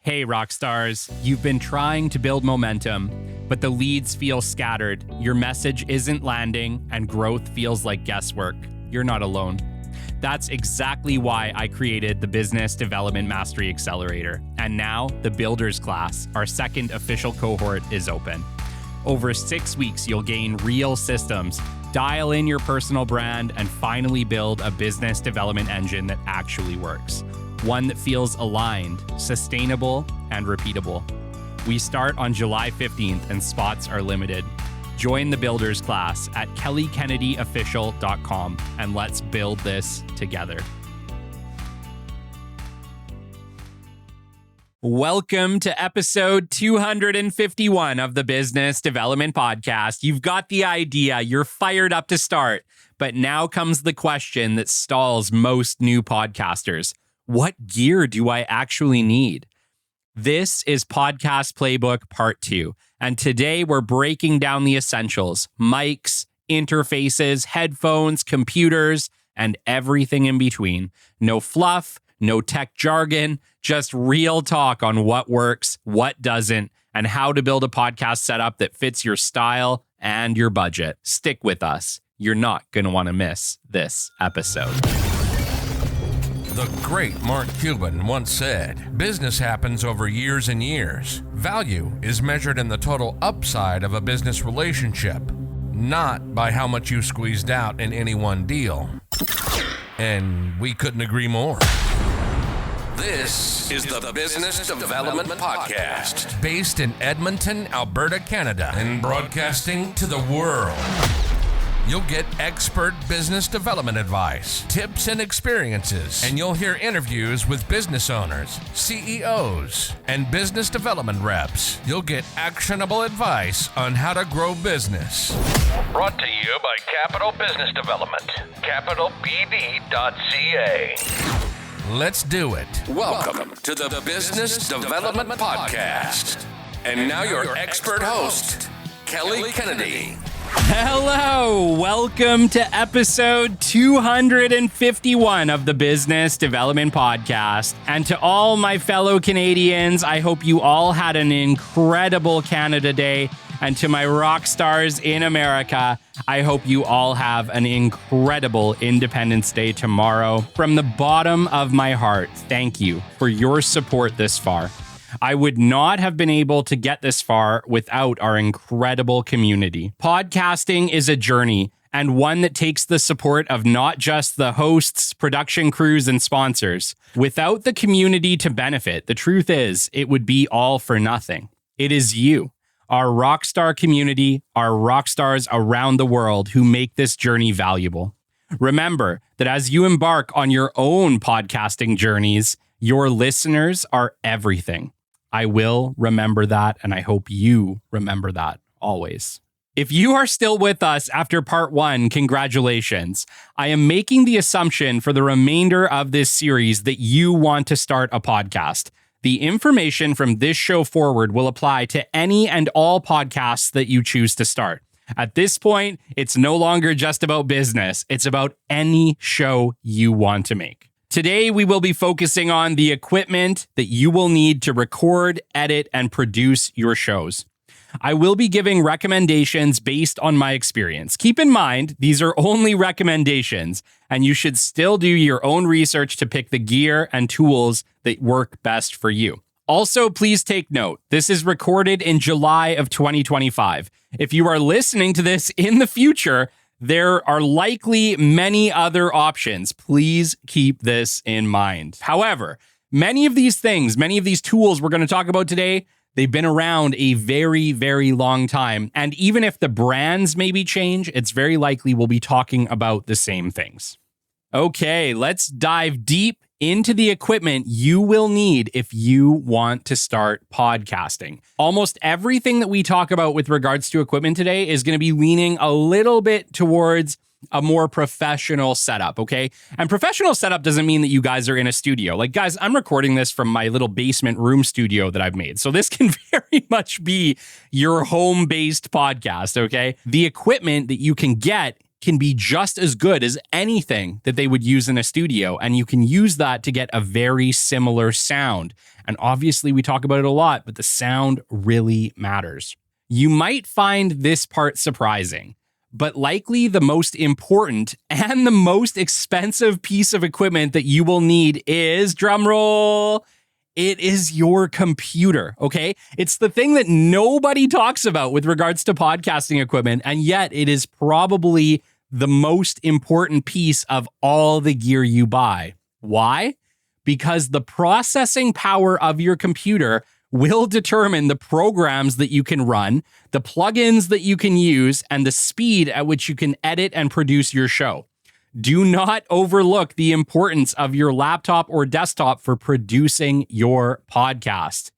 Hey, rock stars, you've been trying to build momentum, but the leads feel scattered, your message isn't landing, and growth feels like guesswork. You're not alone. That's exactly why I created the Business Development Mastery Accelerator. And now the Builders class, our second official cohort, is open. Over 6 weeks, you'll gain real systems, dial in your personal brand, and finally build a business development engine that actually works. One that feels aligned, sustainable, and repeatable. We start on July 15th and spots are limited. Join the Builders class at kellykennedyofficial.com and let's build this together. Welcome to episode 251 of the Business Development Podcast. You've got the idea, you're fired up to start, but now comes the question that stalls most new podcasters. What gear do I actually need? This is Podcast Playbook Part 2, and today we're breaking down the essentials: mics, interfaces, headphones, computers, and everything in between. No fluff, no tech jargon, just real talk on what works, what doesn't, and how to build a podcast setup that fits your style and your budget. Stick with us. You're not going to want to miss this episode. The great Mark Cuban once said, "Business happens over years and years. Value is measured in the total upside of a business relationship, not by how much you squeezed out in any one deal." And we couldn't agree more. This is the Business Development Podcast, based in Edmonton, Alberta, Canada, and broadcasting to the world. You'll get expert business development advice, tips and experiences, and you'll hear interviews with business owners, CEOs, and business development reps. You'll get actionable advice on how to grow business. Brought to you by Capital Business Development, capitalbd.ca. Let's do it. Welcome to the Business Development Podcast. And now your expert host, Kelly Kennedy. Hello, welcome to episode 251 of the Business Development Podcast. And to all my fellow Canadians, I hope you all had an incredible Canada Day. And to my rock stars in America, I hope you all have an incredible Independence Day tomorrow. From the bottom of my heart, thank you for your support this far. I would not have been able to get this far without our incredible community. Podcasting is a journey, and one that takes the support of not just the hosts, production crews, and sponsors. Without the community to benefit, the truth is, it would be all for nothing. It is you, our rockstar community, our rock stars around the world who make this journey valuable. Remember that as you embark on your own podcasting journeys, your listeners are everything. I will remember that, and I hope you remember that always. If you are still with us after part 1, congratulations. I am making the assumption for the remainder of this series that you want to start a podcast. The information from this show forward will apply to any and all podcasts that you choose to start. At this point, it's no longer just about business. It's about any show you want to make. Today, we will be focusing on the equipment that you will need to record, edit, and produce your shows. I will be giving recommendations based on my experience. Keep in mind, these are only recommendations, and you should still do your own research to pick the gear and tools that work best for you. Also, please take note, this is recorded in July of 2025. If you are listening to this in the future, there are likely many other options. Please keep this in mind. However, many of these things, many of these tools we're going to talk about today, they've been around a very, very long time. And even if the brands maybe change, it's very likely we'll be talking about the same things. Okay, let's dive deep into the equipment you will need if you want to start podcasting. Almost everything that we talk about with regards to equipment today is going to be leaning a little bit towards a more professional setup, okay? And professional setup doesn't mean that you guys are in a studio. Like, guys, I'm recording this from my little basement room studio that I've made. So this can very much be your home-based podcast, okay? The equipment that you can get can be just as good as anything that they would use in a studio. And you can use that to get a very similar sound. And obviously we talk about it a lot, but the sound really matters. You might find this part surprising, but likely the most important and the most expensive piece of equipment that you will need is, drumroll, it is your computer, okay? It's the thing that nobody talks about with regards to podcasting equipment, and yet it is probably the most important piece of all the gear you buy. Why? Because the processing power of your computer will determine the programs that you can run, the plugins that you can use, and the speed at which you can edit and produce your show. Do not overlook the importance of your laptop or desktop for producing your podcast.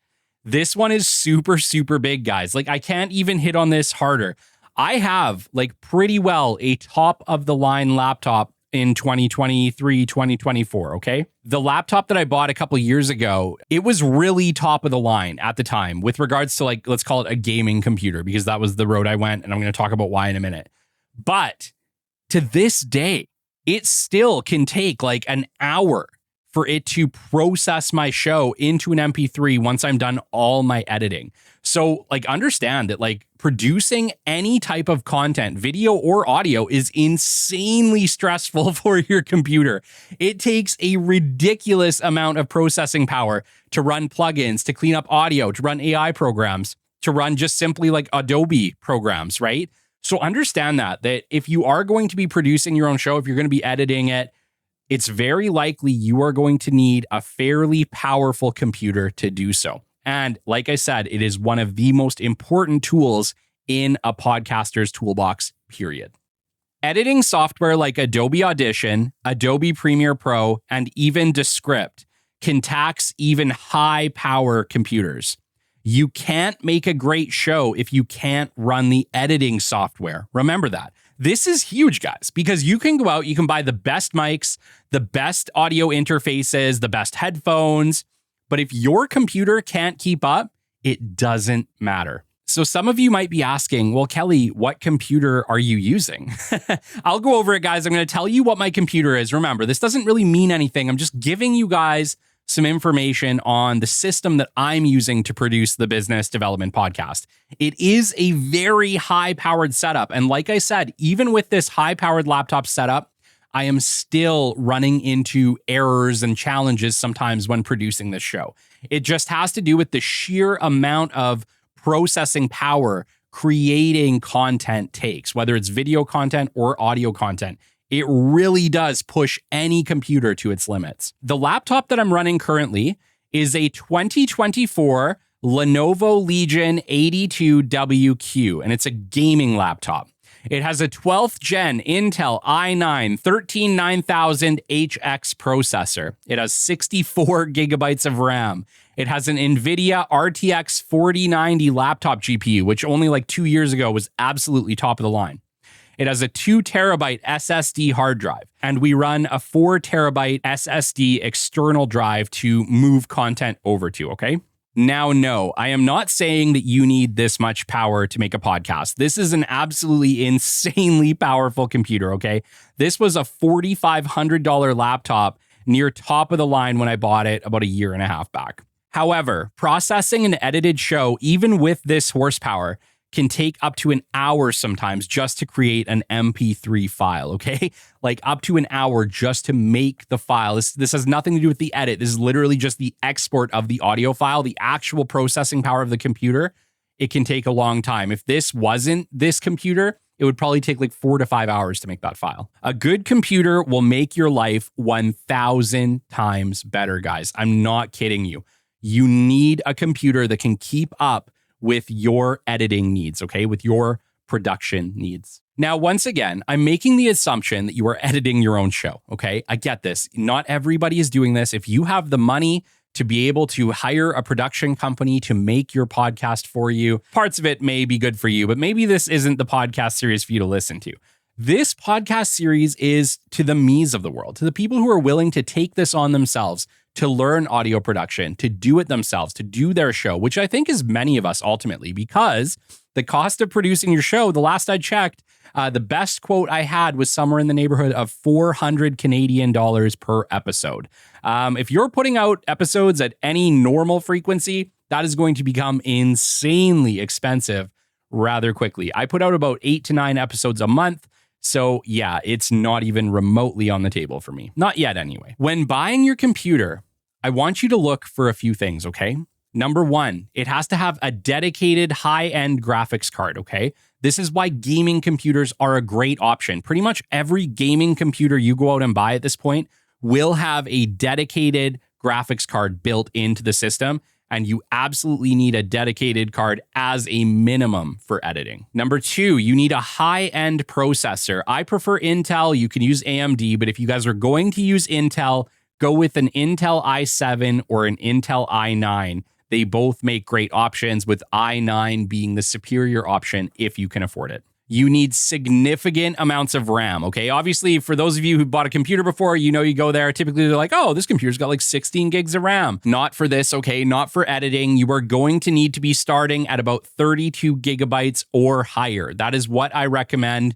This one is super, super big, guys. Like, I can't even hit on this harder. I have, like, pretty well a top of the line laptop in 2023, 2024, okay? The laptop that I bought a couple years ago, it was really top of the line at the time with regards to, like, let's call it a gaming computer, because that was the road I went, and I'm going to talk about why in a minute. But to this day, it still can take like an hour for it to process my show into an MP3 once I'm done all my editing. So like, understand that like producing any type of content, video or audio, is insanely stressful for your computer. It takes a ridiculous amount of processing power to run plugins, to clean up audio, to run AI programs, to run just simply like Adobe programs, right? So understand that if you are going to be producing your own show, if you're going to be editing it, it's very likely you are going to need a fairly powerful computer to do so. And like I said, it is one of the most important tools in a podcaster's toolbox, period. Editing software like Adobe Audition, Adobe Premiere Pro, and even Descript can tax even high-power computers. You can't make a great show if you can't run the editing software. Remember that. This is huge, guys, because you can go out, you can buy the best mics, the best audio interfaces, the best headphones, but if your computer can't keep up, it doesn't matter. So some of you might be asking, well, Kelly, what computer are you using? I'll go over it, guys. I'm going to tell you what my computer is. Remember, this doesn't really mean anything. I'm just giving you guys some information on the system that I'm using to produce the Business Development Podcast. It is a very high-powered setup. And like I said, even with this high-powered laptop setup, I am still running into errors and challenges sometimes when producing this show. It just has to do with the sheer amount of processing power creating content takes, whether it's video content or audio content. It really does push any computer to its limits. The laptop that I'm running currently is a 2024 Lenovo Legion 82WQ, and it's a gaming laptop. It has a 12th gen Intel i9 13900HX processor. It has 64 gigabytes of RAM. It has an NVIDIA RTX 4090 laptop GPU, which only like 2 years ago was absolutely top of the line. It has a 2 terabyte SSD hard drive, and we run a 4 terabyte SSD external drive to move content over to, okay? Now, no, I am not saying that you need this much power to make a podcast. This is an absolutely insanely powerful computer, okay? This was a $4,500 laptop near top of the line when I bought it about a year and a half back. However, processing an edited show, even with this horsepower, can take up to an hour sometimes just to create an MP3 file, okay? Like up to an hour just to make the file. This has nothing to do with the edit. This is literally just the export of the audio file, the actual processing power of the computer. It can take a long time. If this wasn't this computer, it would probably take like 4 to 5 hours to make that file. A good computer will make your life 1,000 times better, guys. I'm not kidding you. You need a computer that can keep up with your editing needs, okay? With your production needs. Now, once again, I'm making the assumption that you are editing your own show, okay? I get this. Not everybody is doing this. If you have the money to be able to hire a production company to make your podcast for you, parts of it may be good for you, but maybe this isn't the podcast series for you to listen to. This podcast series is to the me's of the world, to the people who are willing to take this on themselves, to learn audio production, to do it themselves, to do their show, which I think is many of us ultimately, because the cost of producing your show, the last I checked, the best quote I had was somewhere in the neighborhood of 400 Canadian dollars per episode. If you're putting out episodes at any normal frequency, that is going to become insanely expensive rather quickly. I put out about 8 to 9 episodes a month. So yeah, it's not even remotely on the table for me. Not yet anyway. When buying your computer, I want you to look for a few things, okay? Number one, it has to have a dedicated high-end graphics card, okay? This is why gaming computers are a great option. Pretty much every gaming computer you go out and buy at this point will have a dedicated graphics card built into the system, and you absolutely need a dedicated card as a minimum for editing. Number two, you need a high-end processor. I prefer Intel. You can use AMD, but if you guys are going to use Intel, go with an Intel i7 or an Intel i9. They both make great options, with i9 being the superior option if you can afford it. You need significant amounts of RAM, okay? Obviously, for those of you who bought a computer before, you know you go there, typically they're like, oh, this computer's got like 16 gigs of RAM. Not for this, okay? Not for editing. You are going to need to be starting at about 32 gigabytes or higher. That is what I recommend.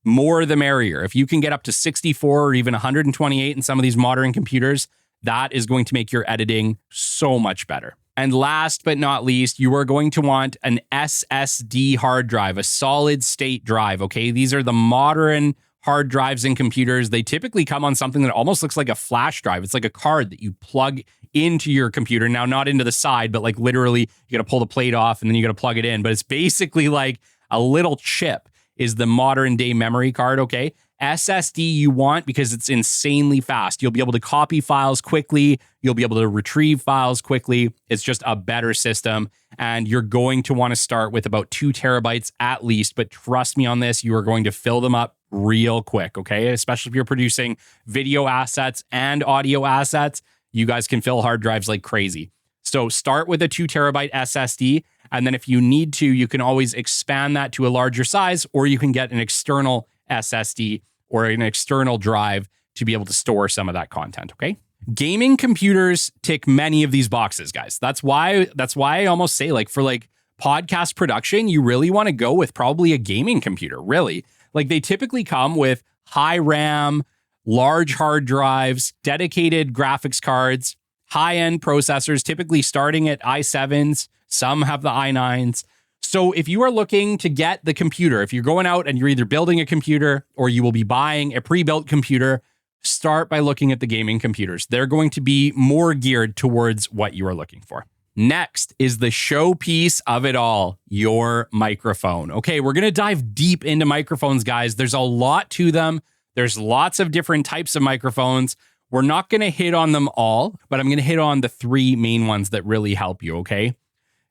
More the merrier. If you can get up to 64 or even 128 in some of these modern computers, that is going to make your editing so much better. And last but not least, you are going to want an SSD hard drive, a solid state drive, okay? These are the modern hard drives in computers. They typically come on something that almost looks like a flash drive. It's like a card that you plug into your computer. Now, not into the side, but like literally you got to pull the plate off and then you got to plug it in. But it's basically like a little chip is the modern day memory card, okay? SSD you want because it's insanely fast. You'll be able to copy files quickly. You'll be able to retrieve files quickly. It's just a better system. And you're going to want to start with about 2 terabytes at least. But trust me on this, you are going to fill them up real quick, okay? Especially if you're producing video assets and audio assets, you guys can fill hard drives like crazy. So start with a 2 terabyte SSD. And then if you need to, you can always expand that to a larger size, or you can get an external SSD or an external drive to be able to store some of that content, okay? Gaming computers tick many of these boxes, guys. That's why I almost say, like, for like podcast production, you really want to go with probably a gaming computer, really. Like, they typically come with high RAM, large hard drives, dedicated graphics cards, high-end processors, typically starting at i7s. Some have the i9s. So if you are looking to get the computer, if you're going out and you're either building a computer or you will be buying a pre-built computer, start by looking at the gaming computers. They're going to be more geared towards what you are looking for. Next is the showpiece of it all, your microphone. Okay, we're going to dive deep into microphones, guys. There's a lot to them. There's lots of different types of microphones. We're not going to hit on them all, but I'm going to hit on the 3 main ones that really help you, okay?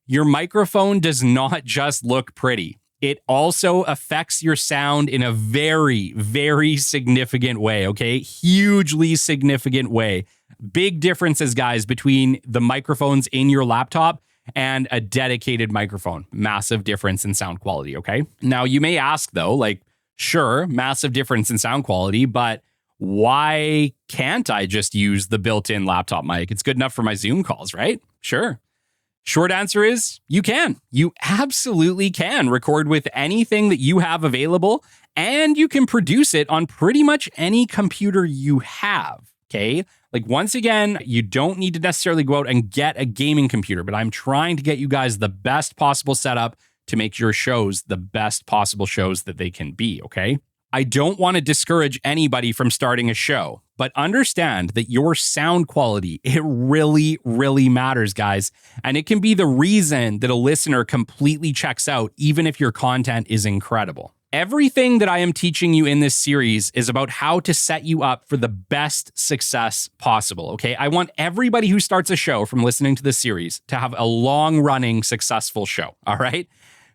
Your microphone does not just look pretty. It also affects your sound in a very, very significant way, okay? Hugely significant way. Big differences, guys, between the microphones in your laptop and a dedicated microphone. Massive difference in sound quality, okay? Now, you may ask, though, like, sure, massive difference in sound quality, but why can't I just use the built-in laptop mic? It's good enough for my Zoom calls, right? Sure. Short answer is you can. You absolutely can record with anything that you have available, and you can produce it on pretty much any computer you have, okay? Like, once again, you don't need to necessarily go out and get a gaming computer, but I'm trying to get you guys the best possible setup to make your shows the best possible shows that they can be, okay? I don't want to discourage anybody from starting a show, but understand that your sound quality, it really, really matters, guys. And it can be the reason that a listener completely checks out, even if your content is incredible. Everything that I am teaching you in this series is about how to set you up for the best success possible, okay? I want everybody who starts a show from listening to this series to have a long-running, successful show, all right?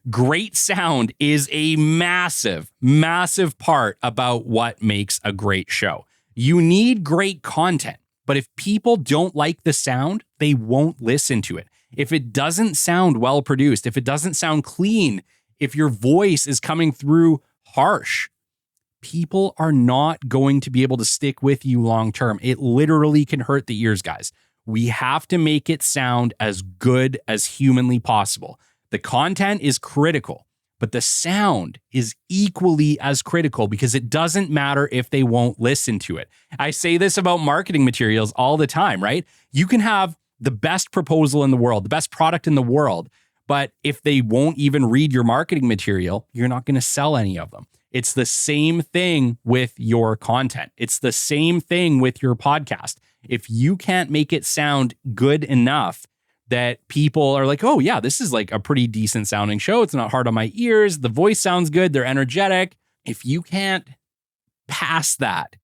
Great sound is a massive, massive part about what makes a great show. You need great content, but if people don't like the sound, they won't listen to it. If it doesn't sound well produced, if it doesn't sound clean, if your voice is coming through harsh, people are not going to be able to stick with you long term. It literally can hurt the ears, guys. We have to make it sound as good as humanly possible. The content is critical, but the sound is equally as critical because it doesn't matter if they won't listen to it. I say this about marketing materials all the time, right? You can have the best proposal in the world, the best product in the world, but if they won't even read your marketing material, you're not going to sell any of them. It's the same thing with your content. It's the same thing with your podcast. If you can't make it sound good enough that people are like, oh yeah, this is like a pretty decent sounding show. It's not hard on my ears. The voice sounds good. They're energetic. If you can't pass that,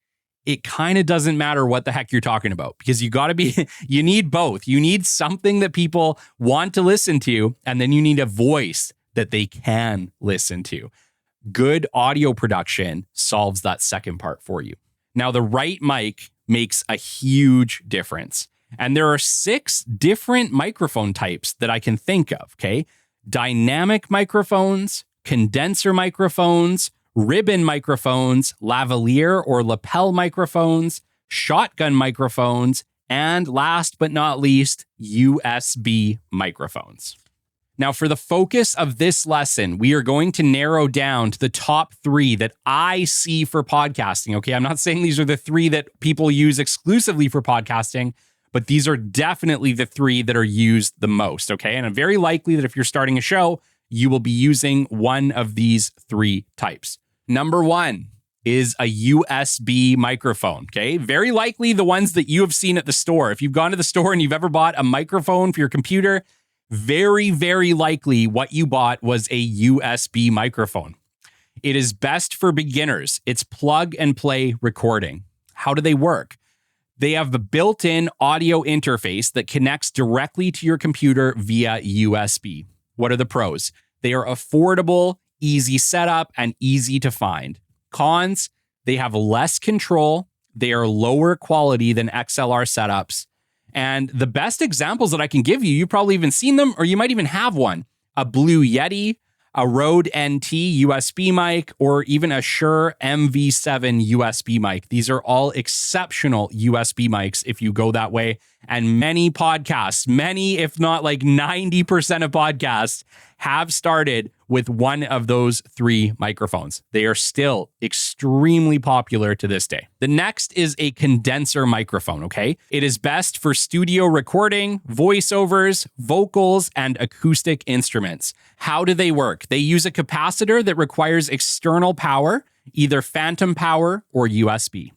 it kind of doesn't matter what the heck you're talking about because you need both. You need something that people want to listen to, and then you need a voice that they can listen to. Good audio production solves that second part for you. Now, the right mic makes a huge difference. And there are 6 different microphone types that I can think of, okay? Dynamic microphones, condenser microphones, ribbon microphones, lavalier or lapel microphones, shotgun microphones, and last but not least, USB microphones. Now, for the focus of this lesson, we are going to narrow down to the top 3 that I see for podcasting, okay? I'm not saying these are the 3 that people use exclusively for podcasting, but these are definitely the 3 that are used the most, okay? And I'm very likely that if you're starting a show, you will be using one of these 3 types. Number 1 is a USB microphone, okay? Very likely the ones that you have seen at the store. If you've gone to the store and you've ever bought a microphone for your computer, very, very likely what you bought was a USB microphone. It is best for beginners. It's plug and play recording. How do they work? They have the built-in audio interface that connects directly to your computer via USB. What are the pros? They are affordable, easy setup, and easy to find. Cons, they have less control. They are lower quality than XLR setups. And the best examples that I can give you, you've probably even seen them, or you might even have one. A Blue Yeti, a Rode NT USB mic, or even a Shure MV7 USB mic. These are all exceptional USB mics if you go that way. And many podcasts, if not like 90% of podcasts, have started with one of those 3 microphones. They are still extremely popular to this day. The next is a condenser microphone, okay? It is best for studio recording, voiceovers, vocals, and acoustic instruments. How do they work? They use a capacitor that requires external power, either phantom power or USB.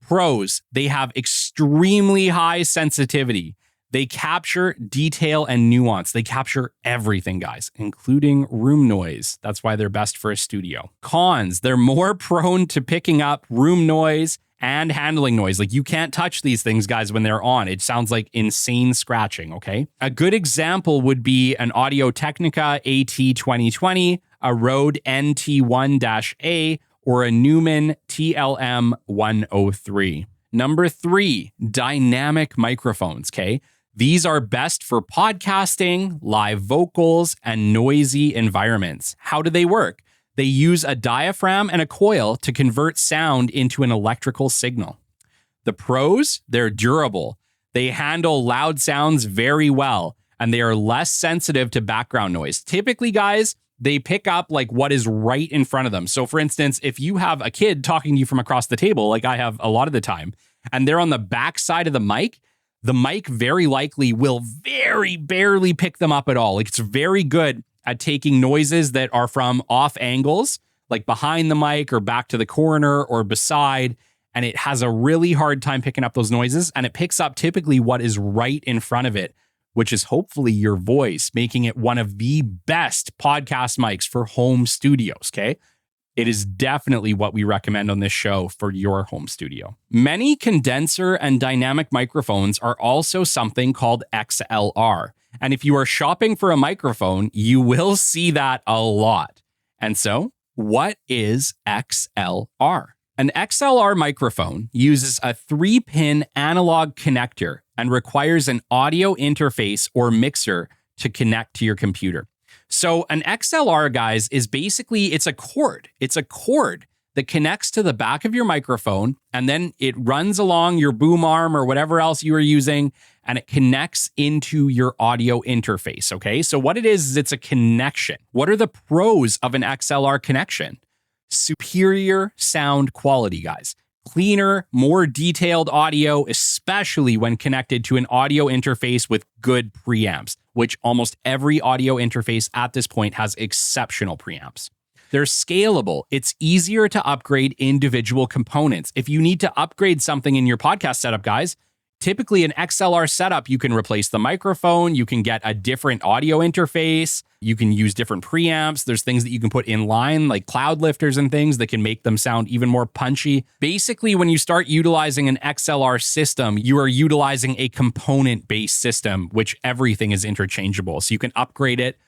Pros, they have extremely high sensitivity. They capture detail and nuance. They capture everything, guys, including room noise. That's why they're best for a studio. Cons, they're more prone to picking up room noise and handling noise. Like, you can't touch these things, guys, when they're on. It sounds like insane scratching, okay? A good example would be an Audio-Technica AT2020, a Rode NT1-A, or a Neumann TLM103. Number 3, dynamic microphones, okay? These are best for podcasting, live vocals, and noisy environments. How do they work? They use a diaphragm and a coil to convert sound into an electrical signal. The pros, they're durable. They handle loud sounds very well, and they are less sensitive to background noise. Typically, guys, they pick up like what is right in front of them. So for instance, if you have a kid talking to you from across the table, like I have a lot of the time, and they're on the back side of the mic very likely will very barely pick them up at all. Like, it's very good at taking noises that are from off angles, like behind the mic or back to the corner or beside, and it has a really hard time picking up those noises, and it picks up typically what is right in front of it, which is hopefully your voice, making it one of the best podcast mics for home studios, okay? It is definitely what we recommend on this show for your home studio. Many condenser and dynamic microphones are also something called XLR. And if you are shopping for a microphone, you will see that a lot. And so, what is XLR? An XLR microphone uses a 3-pin analog connector and requires an audio interface or mixer to connect to your computer. So an XLR, guys, is basically, it's a cord. It's a cord that connects to the back of your microphone, and then it runs along your boom arm or whatever else you are using, and it connects into your audio interface, okay? So what it is it's a connection. What are the pros of an XLR connection? Superior sound quality, guys. Cleaner, more detailed audio, especially when connected to an audio interface with good preamps, which almost every audio interface at this point has exceptional preamps. They're scalable. It's easier to upgrade individual components. If you need to upgrade something in your podcast setup, guys, typically an XLR setup, you can replace the microphone, you can get a different audio interface, you can use different preamps. There's things that you can put in line like cloud lifters and things that can make them sound even more punchy. Basically, when you start utilizing an XLR system, you are utilizing a component-based system, which everything is interchangeable. So you can upgrade it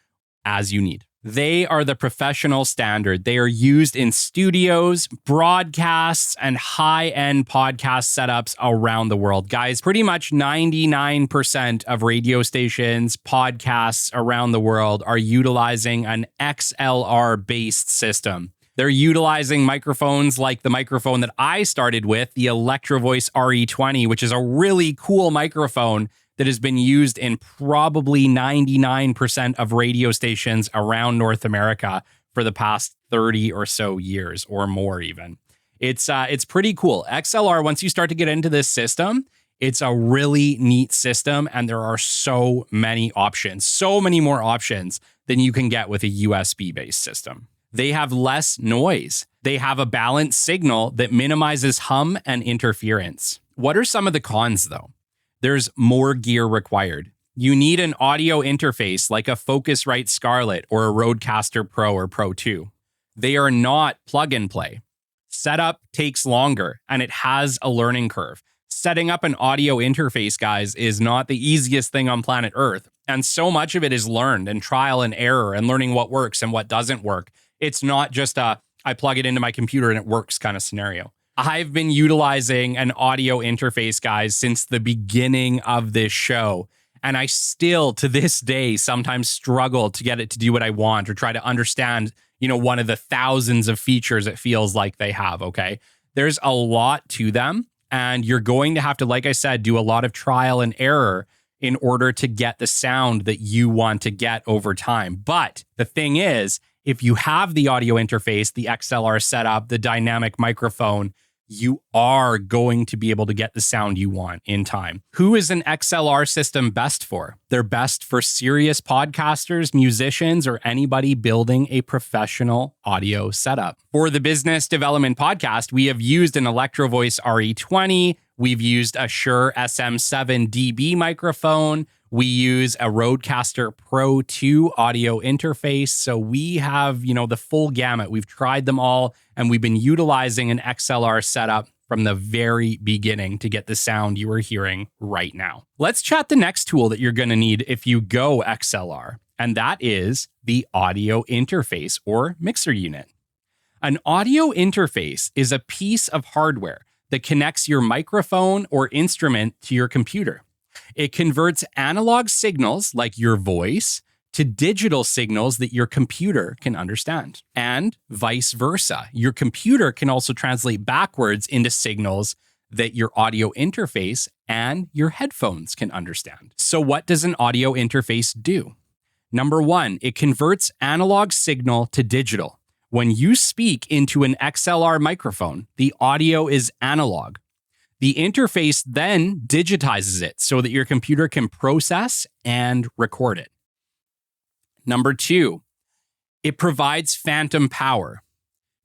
as you need. They are the professional standard. They are used in studios, broadcasts, and high-end podcast setups around the world. Guys, pretty much 99% of radio stations, podcasts around the world are utilizing an XLR-based system. They're utilizing microphones like the microphone that I started with, the Electro Voice RE20, which is a really cool microphone that has been used in probably 99% of radio stations around North America for the past 30 or so years or more even. It's pretty cool. XLR, once you start to get into this system, it's a really neat system and there are so many options, so many more options than you can get with a USB-based system. They have less noise. They have a balanced signal that minimizes hum and interference. What are some of the cons though? There's more gear required. You need an audio interface like a Focusrite Scarlett or a Rodecaster Pro or Pro 2. They are not plug and play. Setup takes longer and it has a learning curve. Setting up an audio interface, guys, is not the easiest thing on planet Earth. And so much of it is learned and trial and error and learning what works and what doesn't work. It's not just I plug it into my computer and it works kind of scenario. I've been utilizing an audio interface, guys, since the beginning of this show. And I still, to this day, sometimes struggle to get it to do what I want or try to understand, one of the thousands of features it feels like they have, okay? There's a lot to them. And you're going to have to, like I said, do a lot of trial and error in order to get the sound that you want to get over time. But the thing is, if you have the audio interface, the XLR setup, the dynamic microphone, you are going to be able to get the sound you want in time. Who is an XLR system best for? They're best for serious podcasters, musicians, or anybody building a professional audio setup. For the Business Development Podcast, we have used an Electro Voice RE20. We've used a Shure SM7 DB microphone. We use a Rodecaster Pro 2 audio interface. So we have, the full gamut. We've tried them all, and we've been utilizing an XLR setup from the very beginning to get the sound you are hearing right now. Let's chat the next tool that you're going to need if you go XLR, and that is the audio interface or mixer unit. An audio interface is a piece of hardware that connects your microphone or instrument to your computer. It converts analog signals like your voice to digital signals that your computer can understand, and vice versa. Your computer can also translate backwards into signals that your audio interface and your headphones can understand. So what does an audio interface do? Number one, it converts analog signal to digital. When you speak into an XLR microphone, the audio is analog. The interface then digitizes it so that your computer can process and record it. Number two, it provides phantom power.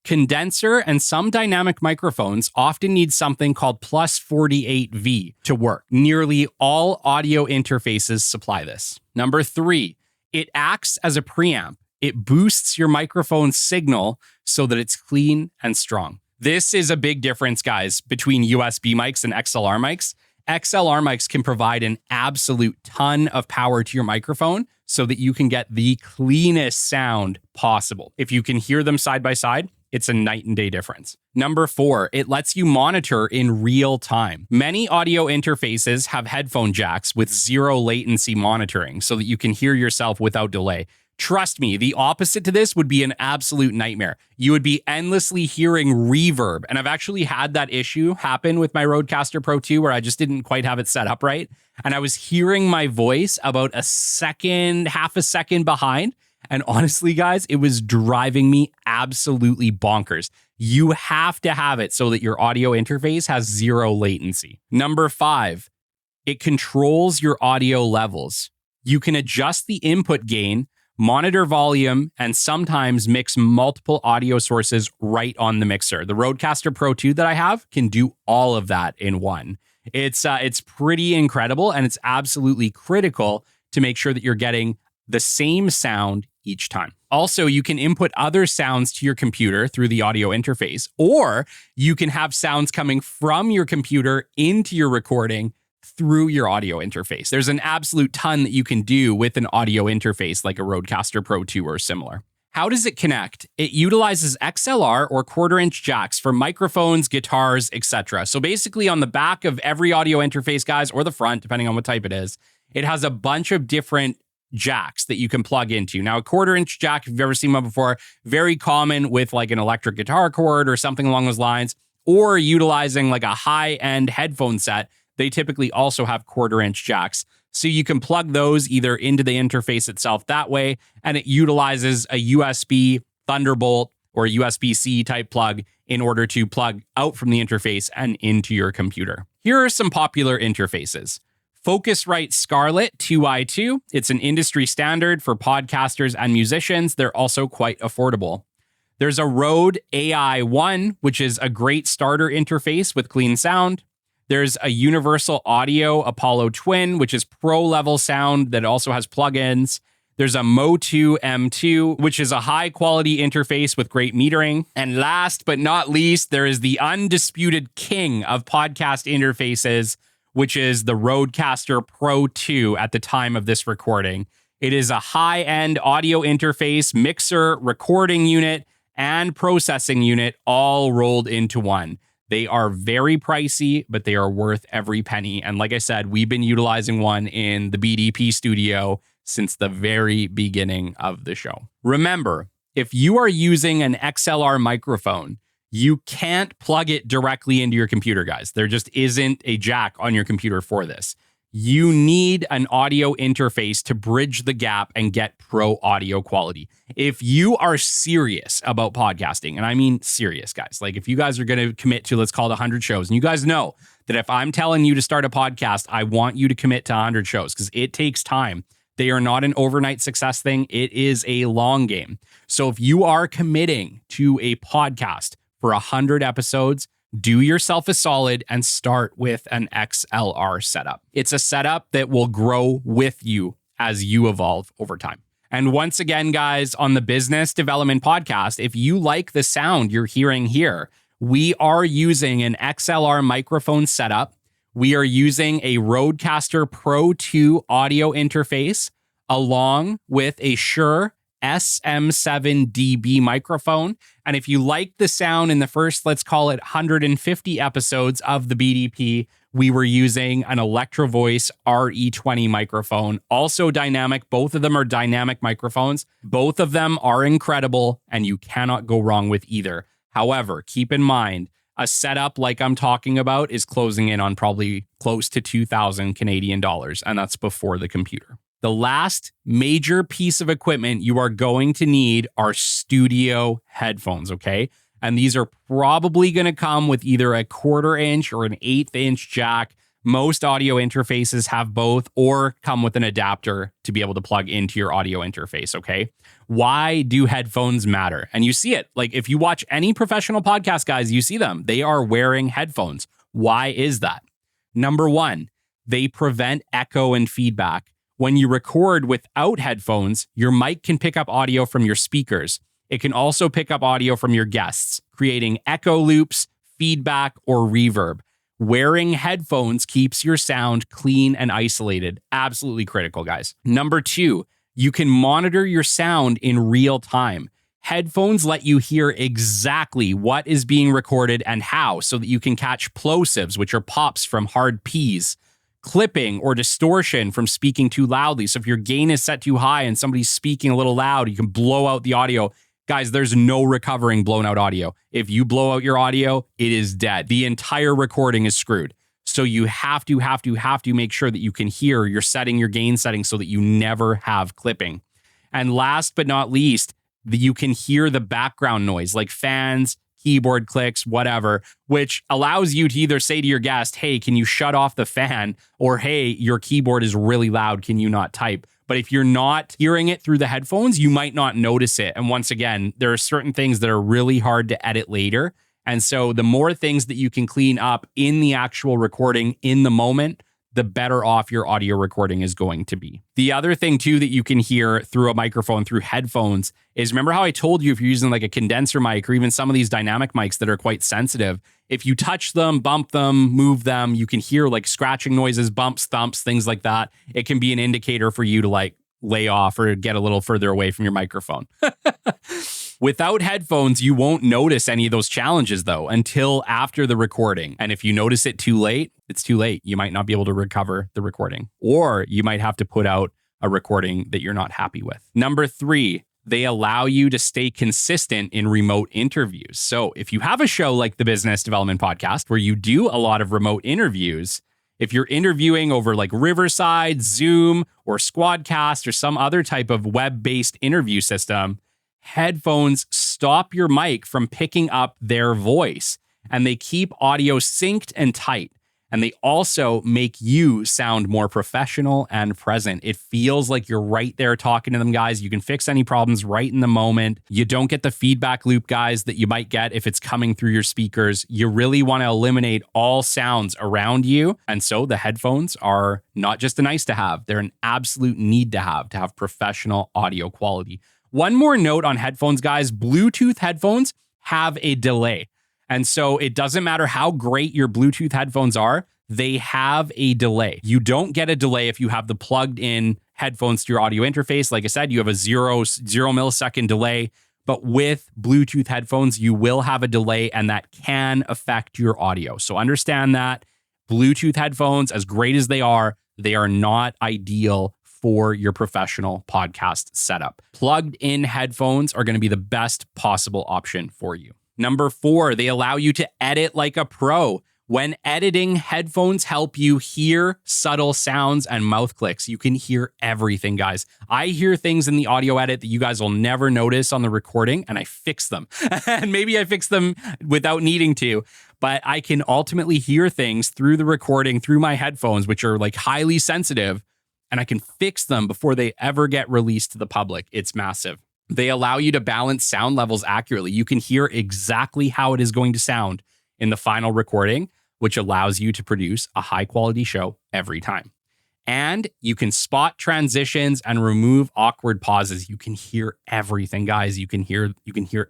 Condenser and some dynamic microphones often need something called plus 48V to work. Nearly all audio interfaces supply this. Number three, it acts as a preamp. It boosts your microphone's signal so that it's clean and strong. This is a big difference, guys, between USB mics and XLR mics. XLR mics can provide an absolute ton of power to your microphone so that you can get the cleanest sound possible. If you can hear them side by side, it's a night and day difference. Number four, it lets you monitor in real time. Many audio interfaces have headphone jacks with zero latency monitoring so that you can hear yourself without delay. Trust me, the opposite to this would be an absolute nightmare. You would be endlessly hearing reverb. And I've actually had that issue happen with my Rodecaster Pro 2 where I just didn't quite have it set up right. And I was hearing my voice about half a second behind. And honestly, guys, it was driving me absolutely bonkers. You have to have it so that your audio interface has zero latency. Number 5, it controls your audio levels. You can adjust the input gain, monitor volume, and sometimes mix multiple audio sources right on the mixer. The Rodecaster Pro 2 that I have can do all of that in one. It's pretty incredible, and it's absolutely critical to make sure that you're getting the same sound each time. Also, you can input other sounds to your computer through the audio interface, or you can have sounds coming from your computer into your recording through your audio interface. There's an absolute ton that you can do with an audio interface like a Rodecaster Pro 2 or similar. How does it connect? It utilizes XLR or quarter-inch jacks for microphones, guitars, etc. So basically on the back of every audio interface, guys, or the front, depending on what type it is, it has a bunch of different jacks that you can plug into. Now, a quarter-inch jack, if you've ever seen one before, very common with like an electric guitar cord or something along those lines, or utilizing like a high-end headphone set. They typically also have quarter-inch jacks. So you can plug those either into the interface itself that way, and it utilizes a USB Thunderbolt or USB-C type plug in order to plug out from the interface and into your computer. Here are some popular interfaces. Focusrite Scarlett 2i2. It's an industry standard for podcasters and musicians. They're also quite affordable. There's a Rode AI1, which is a great starter interface with clean sound. There's a Universal Audio Apollo Twin, which is pro-level sound that also has plugins. There's a Mo2 M2, which is a high-quality interface with great metering. And last but not least, there is the undisputed king of podcast interfaces, which is the Rodecaster Pro 2 at the time of this recording. It is a high-end audio interface, mixer, recording unit, and processing unit all rolled into one. They are very pricey, but they are worth every penny. And like I said, we've been utilizing one in the BDP studio since the very beginning of the show. Remember, if you are using an XLR microphone, you can't plug it directly into your computer, guys. There just isn't a jack on your computer for this. You need an audio interface to bridge the gap and get pro audio quality. If you are serious about podcasting, and I mean serious, guys, like if you guys are going to commit to, let's call it 100 shows, and you guys know that if I'm telling you to start a podcast, I want you to commit to 100 shows because it takes time. They are not an overnight success thing. It is a long game. So if you are committing to a podcast for 100 episodes, do yourself a solid and start with an XLR setup. It's a setup that will grow with you as you evolve over time. And once again, guys, on the Business Development Podcast, if you like the sound you're hearing here, we are using an XLR microphone setup. We are using a Rodecaster Pro 2 audio interface along with a Shure SM7DB microphone. And if you like the sound in the first, let's call it 150 episodes of the BDP, we were using an Electro Voice RE20 microphone, also dynamic. Both of them are dynamic microphones. Both of them are incredible, and you cannot go wrong with either. However, keep in mind, a setup like I'm talking about is closing in on probably close to 2,000 Canadian dollars, and that's before the computer. The last major piece of equipment you are going to need are studio headphones, okay? And these are probably going to come with either a 1/4 inch or an 1/8 inch jack. Most audio interfaces have both or come with an adapter to be able to plug into your audio interface, okay? Why do headphones matter? And you see it. Like if you watch any professional podcast, guys, you see them. They are wearing headphones. Why is that? Number one, they prevent echo and feedback. When you record without headphones, your mic can pick up audio from your speakers. It can also pick up audio from your guests, creating echo loops, feedback, or reverb. Wearing headphones keeps your sound clean and isolated. Absolutely critical, guys. Number two, you can monitor your sound in real time. Headphones let you hear exactly what is being recorded and how so that you can catch plosives, which are pops from hard Ps, Clipping or distortion from speaking too loudly. So if your gain is set too high and somebody's speaking a little loud, you can blow out the audio. Guys, there's no recovering blown out audio. If you blow out your audio, it is dead. The entire recording is screwed. So you have to make sure that you can hear. You're setting your gain settings so that you never have clipping. And last but not least, you can hear the background noise like fans, keyboard clicks, whatever, which allows you to either say to your guest, hey, can you shut off the fan? Or, hey, your keyboard is really loud. Can you not type? But if you're not hearing it through the headphones, you might not notice it. And once again, there are certain things that are really hard to edit later. And so the more things that you can clean up in the actual recording in the moment, the better off your audio recording is going to be. The other thing too that you can hear through a microphone, through headphones, is remember how I told you if you're using like a condenser mic or even some of these dynamic mics that are quite sensitive, if you touch them, bump them, move them, you can hear like scratching noises, bumps, thumps, things like that. It can be an indicator for you to like lay off or get a little further away from your microphone. Without headphones, you won't notice any of those challenges though until after the recording. And if you notice it too late, it's too late. You might not be able to recover the recording, or you might have to put out a recording that you're not happy with. Number 3, they allow you to stay consistent in remote interviews. So if you have a show like the Business Development Podcast, where you do a lot of remote interviews, if you're interviewing over like Riverside, Zoom, or Squadcast, or some other type of web-based interview system, headphones stop your mic from picking up their voice, and they keep audio synced and tight. And they also make you sound more professional and present. It feels like you're right there talking to them, guys. You can fix any problems right in the moment. You don't get the feedback loop, guys, that you might get if it's coming through your speakers. You really want to eliminate all sounds around you. And so the headphones are not just a nice to have, they're an absolute need to have professional audio quality. One more note on headphones, guys. Bluetooth headphones have a delay. And so it doesn't matter how great your Bluetooth headphones are, they have a delay. You don't get a delay if you have the plugged in headphones to your audio interface. Like I said, you have a zero millisecond delay. But with Bluetooth headphones, you will have a delay, and that can affect your audio. So understand that Bluetooth headphones, as great as they are not ideal for your professional podcast setup. Plugged in headphones are going to be the best possible option for you. Number 4, they allow you to edit like a pro. When editing, headphones help you hear subtle sounds and mouth clicks. You can hear everything, guys. I hear things in the audio edit that you guys will never notice on the recording, and I fix them. And maybe I fix them without needing to, but I can ultimately hear things through the recording, through my headphones, which are like highly sensitive, and I can fix them before they ever get released to the public. It's massive. They allow you to balance sound levels accurately. You can hear exactly how it is going to sound in the final recording, which allows you to produce a high quality show every time. And you can spot transitions and remove awkward pauses. You can hear everything, guys. You can hear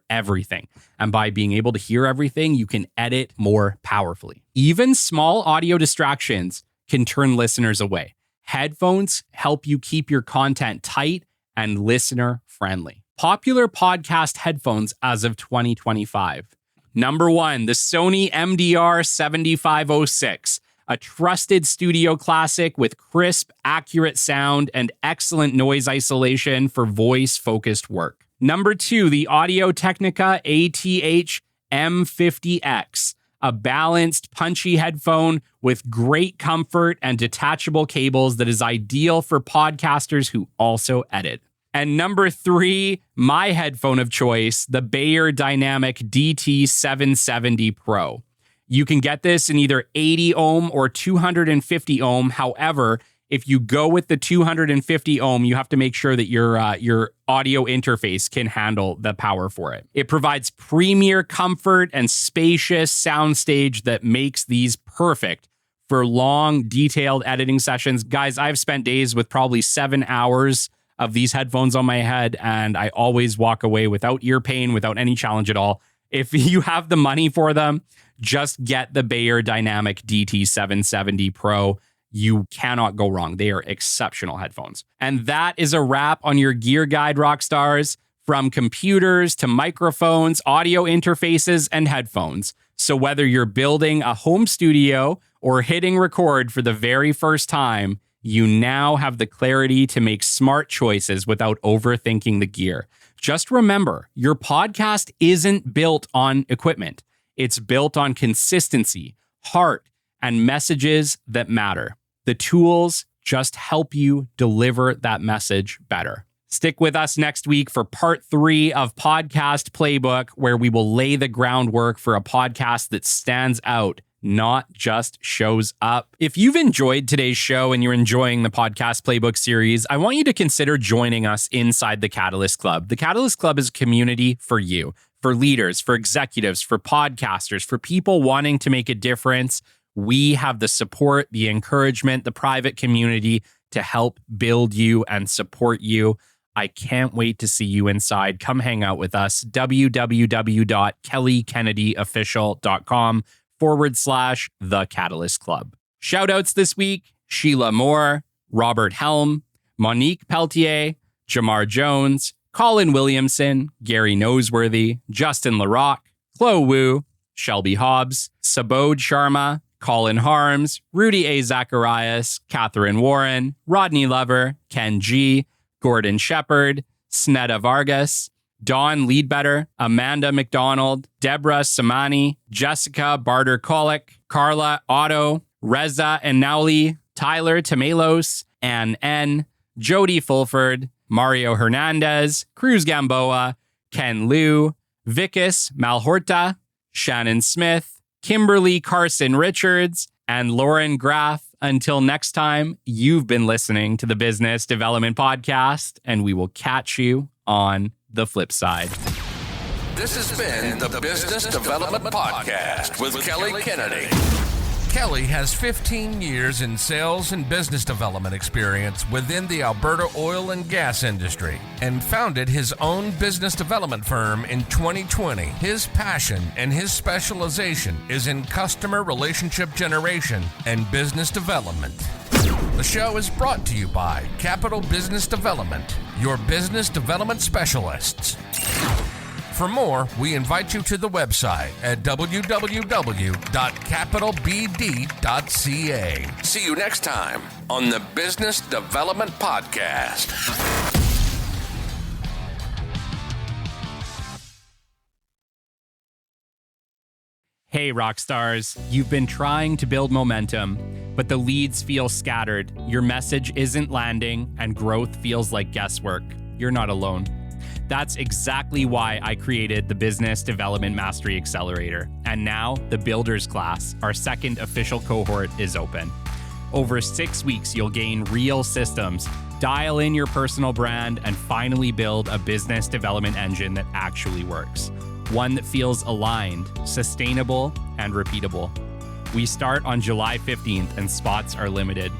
everything. And by being able to hear everything, you can edit more powerfully. Even small audio distractions can turn listeners away. Headphones help you keep your content tight and listener friendly. Popular podcast headphones as of 2025. Number 1, the Sony MDR 7506, a trusted studio classic with crisp, accurate sound and excellent noise isolation for voice-focused work. Number 2, the Audio-Technica ATH M50X, a balanced, punchy headphone with great comfort and detachable cables that is ideal for podcasters who also edit. And number 3, my headphone of choice, the Bayer Dynamic DT770 Pro. You can get this in either 80 ohm or 250 ohm. However, if you go with the 250 ohm, you have to make sure that your audio interface can handle the power for it. It provides premier comfort and spacious soundstage that makes these perfect for long, detailed editing sessions. Guys, I've spent days with probably 7 hours of these headphones on my head, and I always walk away without ear pain, without any challenge at all. If you have the money for them, just get the Bayer Dynamic DT770 Pro. You cannot go wrong. They are exceptional headphones. And that is a wrap on your gear guide, rock stars. From computers to microphones, audio interfaces, and headphones. So whether you're building a home studio or hitting record for the very first time, you now have the clarity to make smart choices without overthinking the gear. Just remember, your podcast isn't built on equipment. It's built on consistency, heart, and messages that matter. The tools just help you deliver that message better. Stick with us next week for part 3 of Podcast Playbook, where we will lay the groundwork for a podcast that stands out, not just shows up. If you've enjoyed today's show and you're enjoying the Podcast Playbook series, I want you to consider joining us inside the Catalyst Club. The Catalyst Club is a community for you, for leaders, for executives, for podcasters, for people wanting to make a difference. We have the support, the encouragement, the private community to help build you and support you. I can't wait to see you inside. Come hang out with us. www.kellykennedyofficial.com/The Catalyst Club. Shoutouts this week: Sheila Moore, Robert Helm, Monique Peltier, Jamar Jones, Colin Williamson, Gary Noseworthy, Justin LaRock, Chloe Wu, Shelby Hobbs, Sabod Sharma, Colin Harms, Rudy A. Zacharias, Catherine Warren, Rodney Lover, Ken G., Gordon Shepard, Sneda Vargas, Dawn Leadbetter, Amanda McDonald, Deborah Samani, Jessica Barter-Kolick, Carla Otto, Reza Enauli, Tyler Tamelos, Ann N., Jody Fulford, Mario Hernandez, Cruz Gamboa, Ken Liu, Vikas Malhorta, Shannon Smith, Kimberly Carson Richards, and Lauren Graff. Until next time, you've been listening to the Business Development Podcast, and we will catch you on the flip side. This has been the Business Development Podcast with Kelly Kennedy. Kelly has 15 years in sales and business development experience within the Alberta oil and gas industry and founded his own business development firm in 2020. His passion and his specialization is in customer relationship generation and business development. The show is brought to you by Capital Business Development, your business development specialists. For more, we invite you to the website at www.capitalbd.ca. See you next time on the Business Development Podcast. Hey, rock stars, you've been trying to build momentum, but the leads feel scattered, your message isn't landing, and growth feels like guesswork. You're not alone. That's exactly why I created the Business Development Mastery Accelerator. And now the Builders class, our second official cohort, is open. Over 6 weeks, you'll gain real systems, dial in your personal brand, and finally build a business development engine that actually works. One that feels aligned, sustainable, and repeatable. We start on July 15th and spots are limited.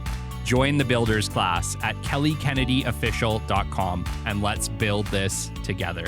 Join the Builders class at kellykennedy.official.com and let's build this together.